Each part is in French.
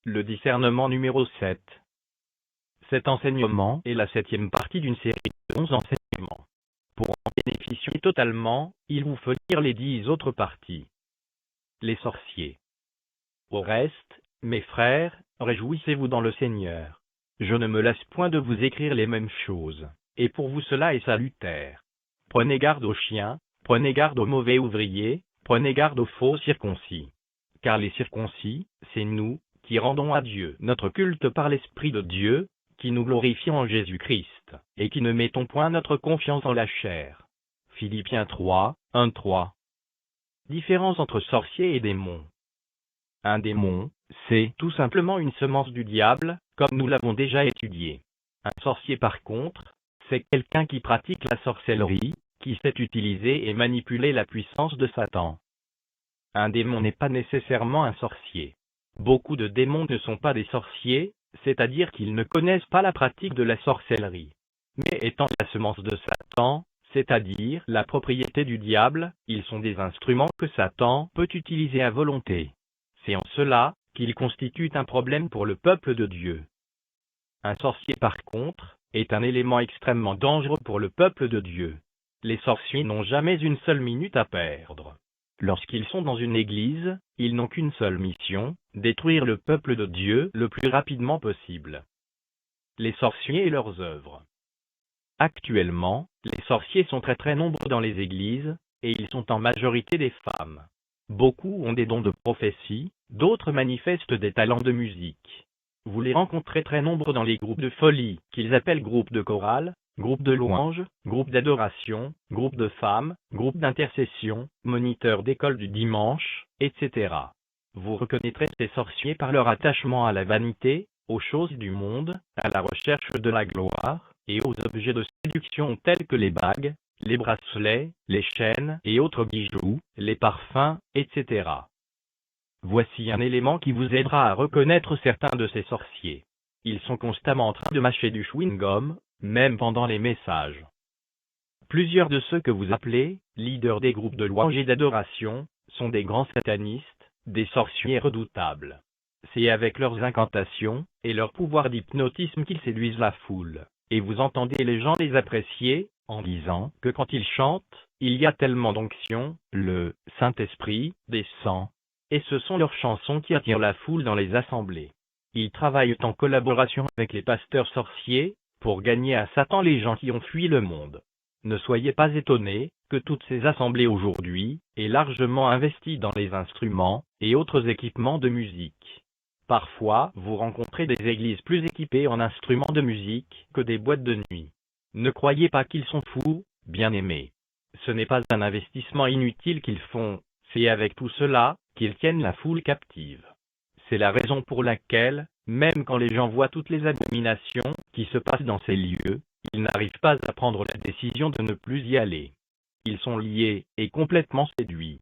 Le discernement numéro 7. Cet enseignement est la 7e partie d'une série de 11 enseignements. Pour en bénéficier totalement, il vous faut lire les 10 autres parties. Les sorciers. Au reste, mes frères, réjouissez-vous dans le Seigneur. Je ne me lasse point de vous écrire les mêmes choses, et pour vous cela est salutaire. Prenez garde aux chiens, prenez garde aux mauvais ouvriers, prenez garde aux faux circoncis. Car les circoncis, c'est nous, qui rendons à Dieu notre culte par l'Esprit de Dieu, qui nous glorifions en Jésus-Christ, et qui ne mettons point notre confiance en la chair. Philippiens 3, 1-3. Différence entre sorciers et démons. Un démon, c'est tout simplement une semence du diable, comme nous l'avons déjà étudié. Un sorcier par contre, c'est quelqu'un qui pratique la sorcellerie, qui sait utiliser et manipuler la puissance de Satan. Un démon n'est pas nécessairement un sorcier. Beaucoup de démons ne sont pas des sorciers, c'est-à-dire qu'ils ne connaissent pas la pratique de la sorcellerie. Mais étant la semence de Satan, c'est-à-dire la propriété du diable, ils sont des instruments que Satan peut utiliser à volonté. C'est en cela qu'ils constituent un problème pour le peuple de Dieu. Un sorcier par contre, est un élément extrêmement dangereux pour le peuple de Dieu. Les sorciers n'ont jamais une seule minute à perdre. Lorsqu'ils sont dans une église, ils n'ont qu'une seule mission, détruire le peuple de Dieu le plus rapidement possible. Les sorciers et leurs œuvres. Actuellement, les sorciers sont très nombreux dans les églises, et ils sont en majorité des femmes. Beaucoup ont des dons de prophétie, d'autres manifestent des talents de musique. Vous les rencontrez très nombreux dans les groupes de folie, qu'ils appellent groupes de chorale, groupes de louanges, groupes d'adoration, groupes de femmes, groupes d'intercession, moniteurs d'école du dimanche, etc. Vous reconnaîtrez ces sorciers par leur attachement à la vanité, aux choses du monde, à la recherche de la gloire, et aux objets de séduction tels que les bagues, les bracelets, les chaînes et autres bijoux, les parfums, etc. Voici un élément qui vous aidera à reconnaître certains de ces sorciers. Ils sont constamment en train de mâcher du chewing-gum, même pendant les messages. Plusieurs de ceux que vous appelez leaders des groupes de louange et d'adoration sont des grands satanistes, des sorciers redoutables. C'est avec leurs incantations et leur pouvoir d'hypnotisme qu'ils séduisent la foule, et vous entendez les gens les apprécier en disant que quand ils chantent, il y a tellement d'onction, le Saint-Esprit descend. Et ce sont leurs chansons qui attirent la foule dans les assemblées. Ils travaillent en collaboration avec les pasteurs sorciers, pour gagner à Satan les gens qui ont fui le monde. Ne soyez pas étonnés que toutes ces assemblées aujourd'hui aient largement investi dans les instruments et autres équipements de musique. Parfois, vous rencontrez des églises plus équipées en instruments de musique que des boîtes de nuit. Ne croyez pas qu'ils sont fous, bien-aimés. Ce n'est pas un investissement inutile qu'ils font, c'est avec tout cela qu'ils tiennent la foule captive. C'est la raison pour laquelle, même quand les gens voient toutes les abominations qui se passent dans ces lieux, ils n'arrivent pas à prendre la décision de ne plus y aller. Ils sont liés et complètement séduits.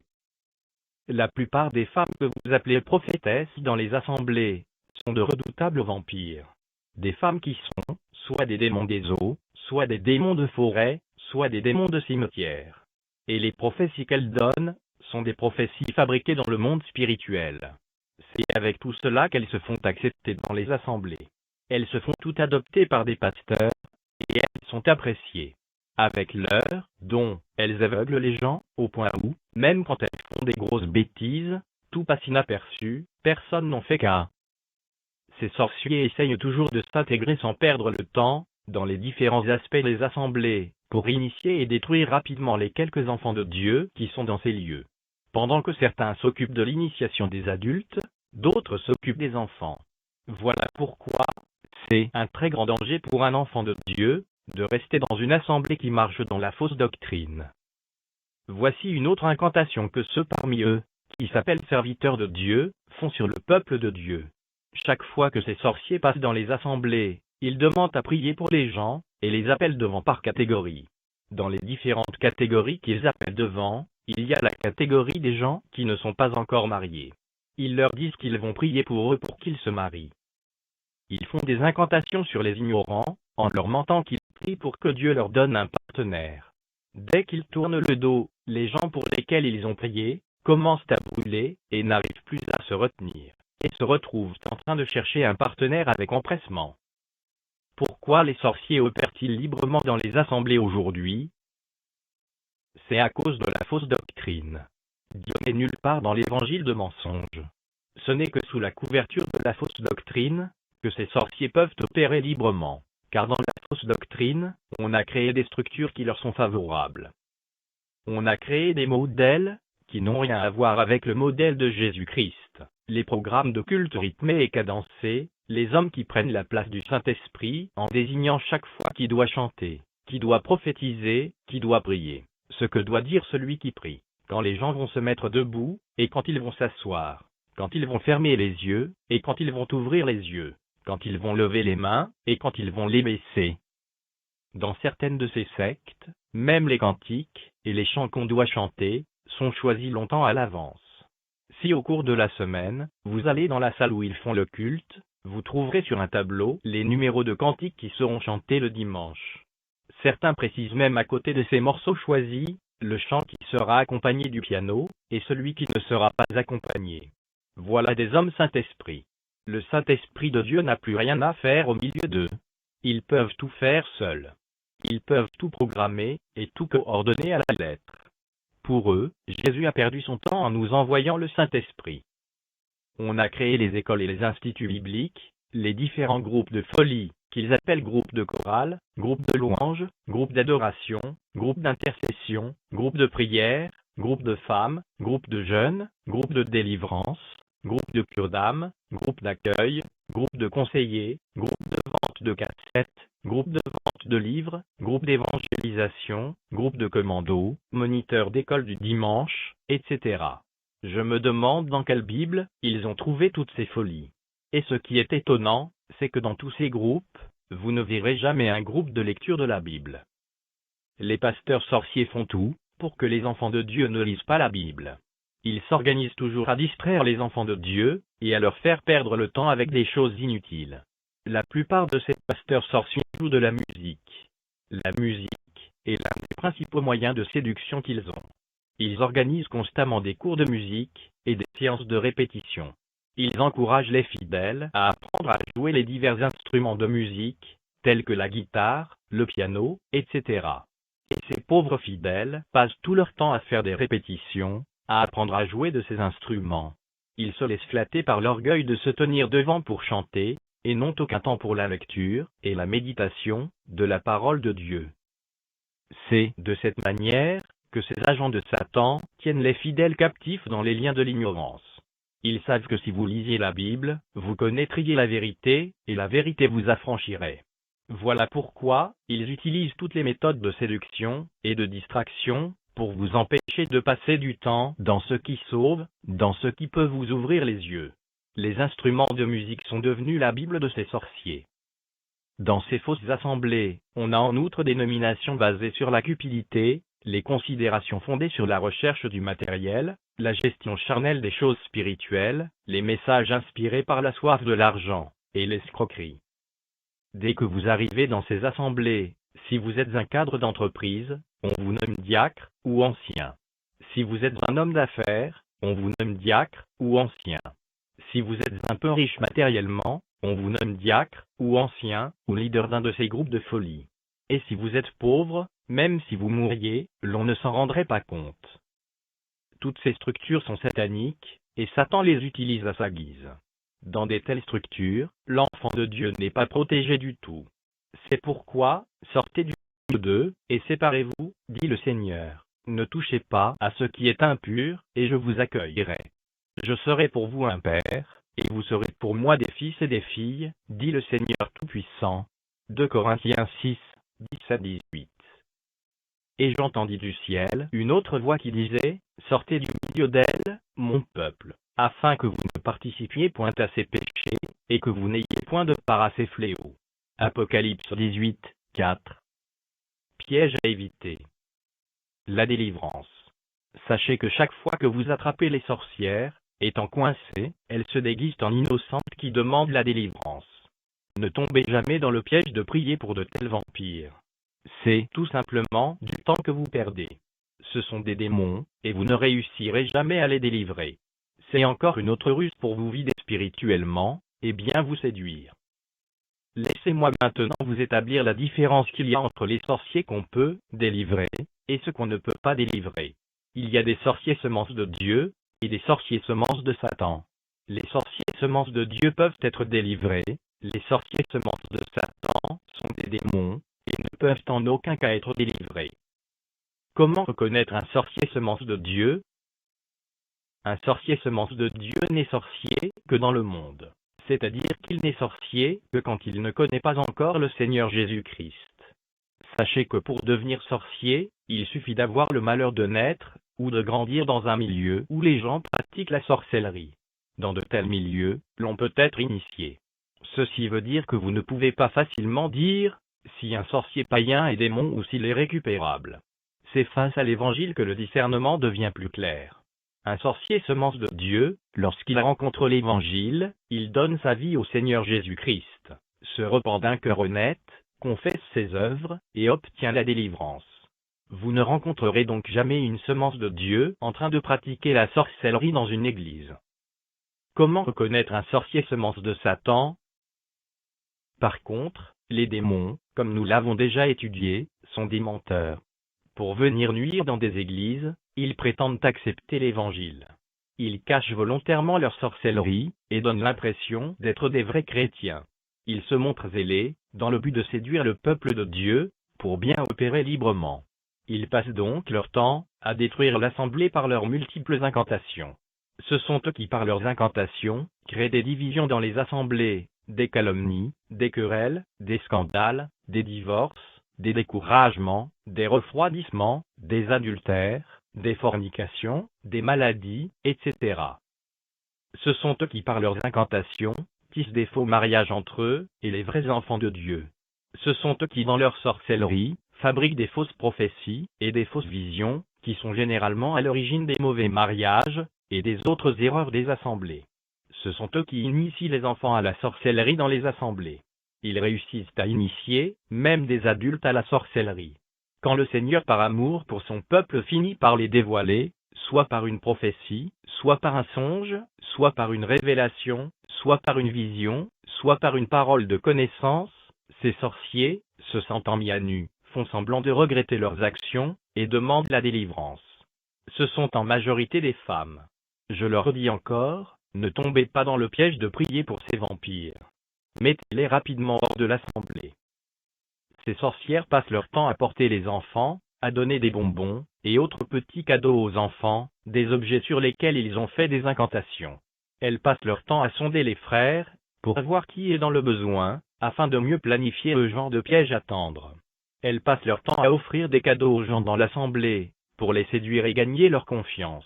La plupart des femmes que vous appelez prophétesses dans les assemblées sont de redoutables vampires. Des femmes qui sont soit des démons des eaux, soit des démons de forêt, soit des démons de cimetière. Et les prophéties qu'elles donnent sont des prophéties fabriquées dans le monde spirituel. C'est avec tout cela qu'elles se font accepter dans les assemblées. Elles se font toutes adopter par des pasteurs, et elles sont appréciées. Avec leurs dons, elles aveuglent les gens, au point où, même quand elles font des grosses bêtises, tout passe inaperçu, personne n'en fait cas. Ces sorciers essayent toujours de s'intégrer sans perdre le temps, dans les différents aspects des assemblées, pour initier et détruire rapidement les quelques enfants de Dieu qui sont dans ces lieux. Pendant que certains s'occupent de l'initiation des adultes, d'autres s'occupent des enfants. Voilà pourquoi c'est un très grand danger pour un enfant de Dieu de rester dans une assemblée qui marche dans la fausse doctrine. Voici une autre incantation que ceux parmi eux, qui s'appellent serviteurs de Dieu, font sur le peuple de Dieu. Chaque fois que ces sorciers passent dans les assemblées, ils demandent à prier pour les gens, et les appellent devant par catégorie. Dans les différentes catégories qu'ils appellent devant, il y a la catégorie des gens qui ne sont pas encore mariés. Ils leur disent qu'ils vont prier pour eux pour qu'ils se marient. Ils font des incantations sur les ignorants, en leur mentant qu'ils prient pour que Dieu leur donne un partenaire. Dès qu'ils tournent le dos, les gens pour lesquels ils ont prié, commencent à brûler, et n'arrivent plus à se retenir. et se retrouvent en train de chercher un partenaire avec empressement. Pourquoi les sorciers opèrent-ils librement dans les assemblées aujourd'hui? C'est à cause de la fausse doctrine. Dieu n'est nulle part dans l'évangile de mensonge. Ce n'est que sous la couverture de la fausse doctrine que ces sorciers peuvent opérer librement, car dans la fausse doctrine, on a créé des structures qui leur sont favorables. On a créé des modèles qui n'ont rien à voir avec le modèle de Jésus-Christ, les programmes de culte rythmés et cadencés, les hommes qui prennent la place du Saint-Esprit en désignant chaque fois qui doit chanter, qui doit prophétiser, qui doit prier, ce que doit dire celui qui prie, quand les gens vont se mettre debout, et quand ils vont s'asseoir, quand ils vont fermer les yeux, et quand ils vont ouvrir les yeux, quand ils vont lever les mains, et quand ils vont les baisser. Dans certaines de ces sectes, même les cantiques, et les chants qu'on doit chanter, sont choisis longtemps à l'avance. Si au cours de la semaine, vous allez dans la salle où ils font le culte, vous trouverez sur un tableau les numéros de cantiques qui seront chantés le dimanche. Certains précisent même à côté de ces morceaux choisis, le chant qui sera accompagné du piano, et celui qui ne sera pas accompagné. Voilà des hommes Saint-Esprit. Le Saint-Esprit de Dieu n'a plus rien à faire au milieu d'eux. Ils peuvent tout faire seuls. Ils peuvent tout programmer, et tout coordonner à la lettre. Pour eux, Jésus a perdu son temps en nous envoyant le Saint-Esprit. On a créé les écoles et les instituts bibliques, les différents groupes de folie, qu'ils appellent groupes de chorale, groupes de louange, groupes d'adoration, groupes d'intercession, groupes de prière, groupes de femmes, groupes de jeunes, groupes de délivrance, groupes de cure d'âme, groupes d'accueil, groupes de conseillers, groupes de vente de cassettes, groupes de vente de livres, groupes d'évangélisation, groupes de commando, moniteurs d'école du dimanche, etc. Je me demande dans quelle Bible ils ont trouvé toutes ces folies. Et ce qui est étonnant, c'est que dans tous ces groupes, vous ne verrez jamais un groupe de lecture de la Bible. Les pasteurs sorciers font tout pour que les enfants de Dieu ne lisent pas la Bible. Ils s'organisent toujours à distraire les enfants de Dieu et à leur faire perdre le temps avec des choses inutiles. La plupart de ces pasteurs sorciers jouent de la musique. La musique est l'un des principaux moyens de séduction qu'ils ont. Ils organisent constamment des cours de musique et des séances de répétition. Ils encouragent les fidèles à apprendre à jouer les divers instruments de musique, tels que la guitare, le piano, etc. Et ces pauvres fidèles passent tout leur temps à faire des répétitions, à apprendre à jouer de ces instruments. Ils se laissent flatter par l'orgueil de se tenir devant pour chanter, et n'ont aucun temps pour la lecture et la méditation de la parole de Dieu. C'est de cette manière que ces agents de Satan tiennent les fidèles captifs dans les liens de l'ignorance. Ils savent que si vous lisiez la Bible, vous connaîtriez la vérité, et la vérité vous affranchirait. Voilà pourquoi ils utilisent toutes les méthodes de séduction et de distraction pour vous empêcher de passer du temps dans ce qui sauve, dans ce qui peut vous ouvrir les yeux. Les instruments de musique sont devenus la Bible de ces sorciers. Dans ces fausses assemblées, on a en outre des nominations basées sur la cupidité, les considérations fondées sur la recherche du matériel, la gestion charnelle des choses spirituelles, les messages inspirés par la soif de l'argent, et l'escroquerie. Dès que vous arrivez dans ces assemblées, si vous êtes un cadre d'entreprise, on vous nomme diacre ou ancien. Si vous êtes un homme d'affaires, on vous nomme diacre ou ancien. Si vous êtes un peu riche matériellement, on vous nomme diacre ou ancien ou leader d'un de ces groupes de folie. Et si vous êtes pauvre, même si vous mouriez, l'on ne s'en rendrait pas compte. Toutes ces structures sont sataniques, et Satan les utilise à sa guise. Dans de telles structures, l'enfant de Dieu n'est pas protégé du tout. C'est pourquoi, sortez du milieu d'eux, et séparez-vous, dit le Seigneur. Ne touchez pas à ce qui est impur, et je vous accueillerai. Je serai pour vous un père, et vous serez pour moi des fils et des filles, dit le Seigneur Tout-Puissant. 2 Corinthiens 6, 17-18. Et j'entendis du ciel une autre voix qui disait, « Sortez du milieu d'elle, mon peuple, afin que vous ne participiez point à ses péchés, et que vous n'ayez point de part à ses fléaux. » Apocalypse 18, 4. Piège à éviter. La délivrance. Sachez que chaque fois que vous attrapez les sorcières, étant coincées, elles se déguisent en innocentes qui demandent la délivrance. Ne tombez jamais dans le piège de prier pour de tels vampires. C'est tout simplement du temps que vous perdez. Ce sont des démons, et vous ne réussirez jamais à les délivrer. C'est encore une autre ruse pour vous vider spirituellement, et bien vous séduire. Laissez-moi maintenant vous établir la différence qu'il y a entre les sorciers qu'on peut délivrer, et ceux qu'on ne peut pas délivrer. Il y a des sorciers semences de Dieu, et des sorciers semences de Satan. Les sorciers semences de Dieu peuvent être délivrés, les sorciers semences de Satan sont des démons, et ne peuvent en aucun cas être délivrés. Comment reconnaître un sorcier semence de Dieu? Un sorcier semence de Dieu n'est sorcier que dans le monde, c'est-à-dire qu'il n'est sorcier que quand il ne connaît pas encore le Seigneur Jésus-Christ. Sachez que pour devenir sorcier, il suffit d'avoir le malheur de naître, ou de grandir dans un milieu où les gens pratiquent la sorcellerie. Dans de tels milieux, l'on peut être initié. Ceci veut dire que vous ne pouvez pas facilement dire si un sorcier païen est démon ou s'il est récupérable. C'est face à l'Évangile que le discernement devient plus clair. Un sorcier semence de Dieu, lorsqu'il rencontre l'Évangile, il donne sa vie au Seigneur Jésus-Christ, se repent d'un cœur honnête, confesse ses œuvres, et obtient la délivrance. Vous ne rencontrerez donc jamais une semence de Dieu en train de pratiquer la sorcellerie dans une église. Comment reconnaître un sorcier semence de Satan? Par contre, les démons, comme nous l'avons déjà étudié, sont des menteurs. Pour venir nuire dans des églises, ils prétendent accepter l'Évangile. Ils cachent volontairement leur sorcellerie, et donnent l'impression d'être des vrais chrétiens. Ils se montrent zélés, dans le but de séduire le peuple de Dieu, pour bien opérer librement. Ils passent donc leur temps à détruire l'assemblée par leurs multiples incantations. Ce sont eux qui, par leurs incantations, créent des divisions dans les assemblées, des calomnies, des querelles, des scandales, des divorces, des découragements, des refroidissements, des adultères, des fornications, des maladies, etc. Ce sont eux qui, par leurs incantations, tissent des faux mariages entre eux et les vrais enfants de Dieu. Ce sont eux qui, dans leur sorcellerie, fabriquent des fausses prophéties et des fausses visions, qui sont généralement à l'origine des mauvais mariages et des autres erreurs des assemblées. Ce sont eux qui initient les enfants à la sorcellerie dans les assemblées. Ils réussissent à initier, même des adultes à la sorcellerie. Quand le Seigneur par amour pour son peuple finit par les dévoiler, soit par une prophétie, soit par un songe, soit par une révélation, soit par une vision, soit par une parole de connaissance, ces sorciers, se sentant mis à nu, font semblant de regretter leurs actions, et demandent la délivrance. Ce sont en majorité des femmes. Je leur dis encore, ne tombez pas dans le piège de prier pour ces vampires. Mettez-les rapidement hors de l'assemblée. Ces sorcières passent leur temps à porter les enfants, à donner des bonbons, et autres petits cadeaux aux enfants, des objets sur lesquels ils ont fait des incantations. Elles passent leur temps à sonder les frères, pour voir qui est dans le besoin, afin de mieux planifier le genre de piège à tendre. Elles passent leur temps à offrir des cadeaux aux gens dans l'assemblée, pour les séduire et gagner leur confiance.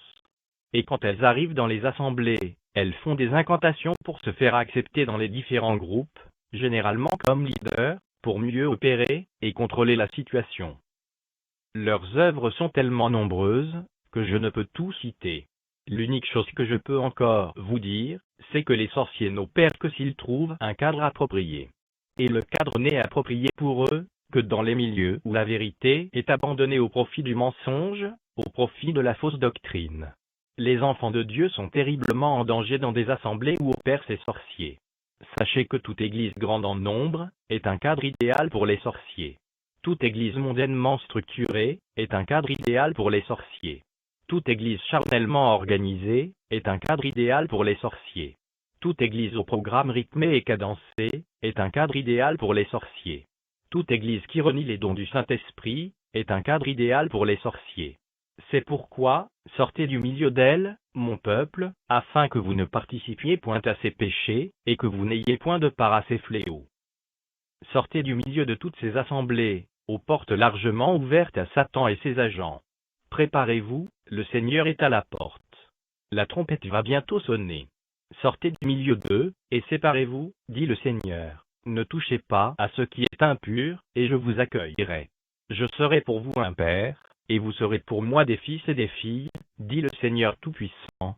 Et quand elles arrivent dans les assemblées, elles font des incantations pour se faire accepter dans les différents groupes, généralement comme leaders, pour mieux opérer et contrôler la situation. Leurs œuvres sont tellement nombreuses que je ne peux tout citer. L'unique chose que je peux encore vous dire, c'est que les sorciers n'opèrent que s'ils trouvent un cadre approprié. Et le cadre n'est approprié pour eux que dans les milieux où la vérité est abandonnée au profit du mensonge, au profit de la fausse doctrine. Les enfants de Dieu sont terriblement en danger dans des assemblées où opèrent ces sorciers. Sachez que toute église grande en nombre est un cadre idéal pour les sorciers. Toute église mondainement structurée est un cadre idéal pour les sorciers. Toute église charnellement organisée est un cadre idéal pour les sorciers. Toute église au programme rythmé et cadencé est un cadre idéal pour les sorciers. Toute église qui renie les dons du Saint-Esprit est un cadre idéal pour les sorciers. C'est pourquoi, sortez du milieu d'elle, mon peuple, afin que vous ne participiez point à ces péchés, et que vous n'ayez point de part à ces fléaux. Sortez du milieu de toutes ces assemblées, aux portes largement ouvertes à Satan et ses agents. Préparez-vous, le Seigneur est à la porte. La trompette va bientôt sonner. Sortez du milieu d'eux, et séparez-vous, dit le Seigneur. Ne touchez pas à ce qui est impur, et je vous accueillerai. Je serai pour vous un père, et vous serez pour moi des fils et des filles, dit le Seigneur Tout-Puissant.